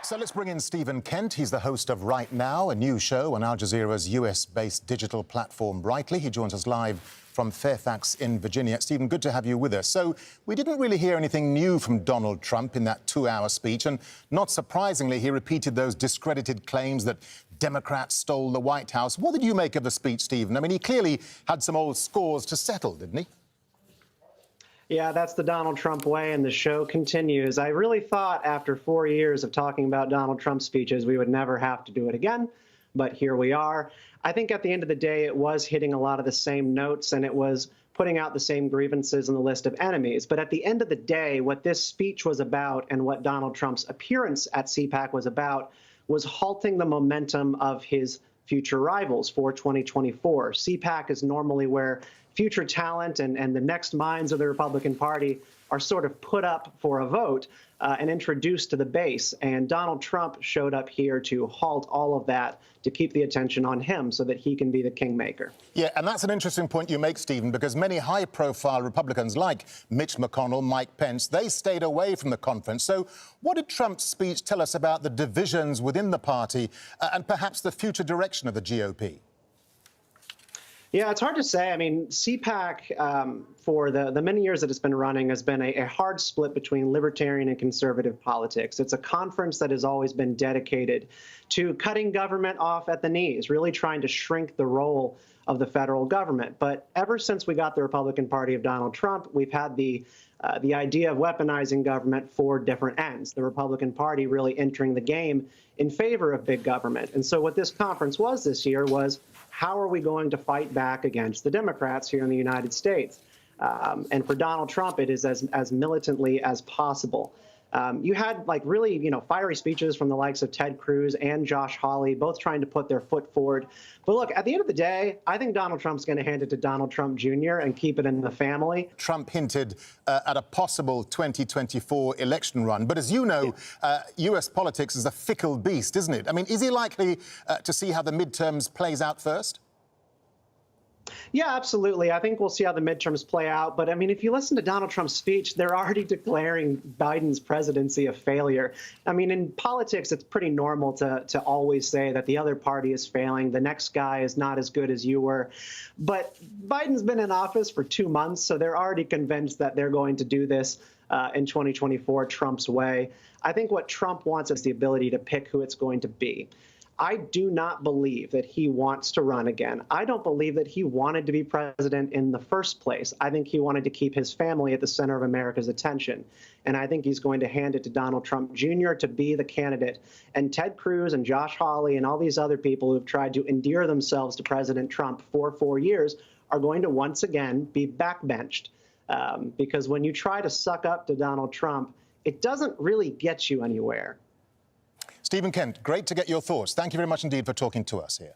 So let's bring in Stephen Kent. He's the host of Right Now, a new show on Al Jazeera's US-based digital platform Brightly. He joins us live from Fairfax in Virginia. Stephen, good to have you with us. So we didn't really hear anything new from Donald Trump in that 2-hour speech, and not surprisingly, he repeated those discredited claims that Democrats stole the White House. What did you make of the speech, Stephen? I mean, he clearly had some old scores to settle, didn't he? Yeah, that's the Donald Trump way, and the show continues. I really thought after 4 years of talking about Donald Trump speeches, we would never have to do it again, but here we are. I think at the end of the day, it was hitting a lot of the same notes, and it was putting out the same grievances in the list of enemies. But at the end of the day, what this speech was about and what Donald Trump's appearance at CPAC was about was halting the momentum of his future rivals for 2024. CPAC is normally where future talent and the next minds of the Republican Party are sort of put up for a vote and introduced to the base. And Donald Trump showed up here to halt all of that, to keep the attention on him so that he can be the kingmaker. Yeah, and that's an interesting point you make, Stephen, because many high-profile Republicans like Mitch McConnell, Mike Pence, they stayed away from the conference. So what did Trump's speech tell us about the divisions within the party and perhaps the future direction of the GOP? Yeah, it's hard to say. I mean, CPAC, for the many years that it's been running, has been a hard split between libertarian and conservative politics. It's a conference that has always been dedicated to cutting government off at the knees, really trying to shrink the role of the federal government. But ever since we got the Republican Party of Donald Trump, we've had the idea of weaponizing government for different ends, the Republican Party really entering the game in favor of big government. And so what this conference was this year was, how are we going to fight back against the Democrats here in the United States? And for Donald Trump, it is as militantly as possible. You had really, fiery speeches from the likes of Ted Cruz and Josh Hawley, both trying to put their foot forward. But look, at the end of the day, I think Donald Trump's going to hand it to Donald Trump Jr. and keep it in the family. Trump hinted at a possible 2024 election run. But as you know, US politics is a fickle beast, isn't it? I mean, is he likely to see how the midterms plays out first? Yeah, absolutely. I think we'll see how the midterms play out. But I mean, if you listen to Donald Trump's speech, they're already declaring Biden's presidency a failure. I mean, in politics, it's pretty normal to always say that the other party is failing. The next guy is not as good as you were. But Biden's been in office for 2 months, so they're already convinced that they're going to do this in 2024 Trump's way. I think what Trump wants is the ability to pick who it's going to be. I do not believe that he wants to run again. I don't believe that he wanted to be president in the first place. I think he wanted to keep his family at the center of America's attention. And I think he's going to hand it to Donald Trump Jr. to be the candidate. And Ted Cruz and Josh Hawley and all these other people who've tried to endear themselves to President Trump for 4 years are going to once again be backbenched. Because when you try to suck up to Donald Trump, it doesn't really get you anywhere. Stephen Kent, great to get your thoughts. Thank you very much indeed for talking to us here.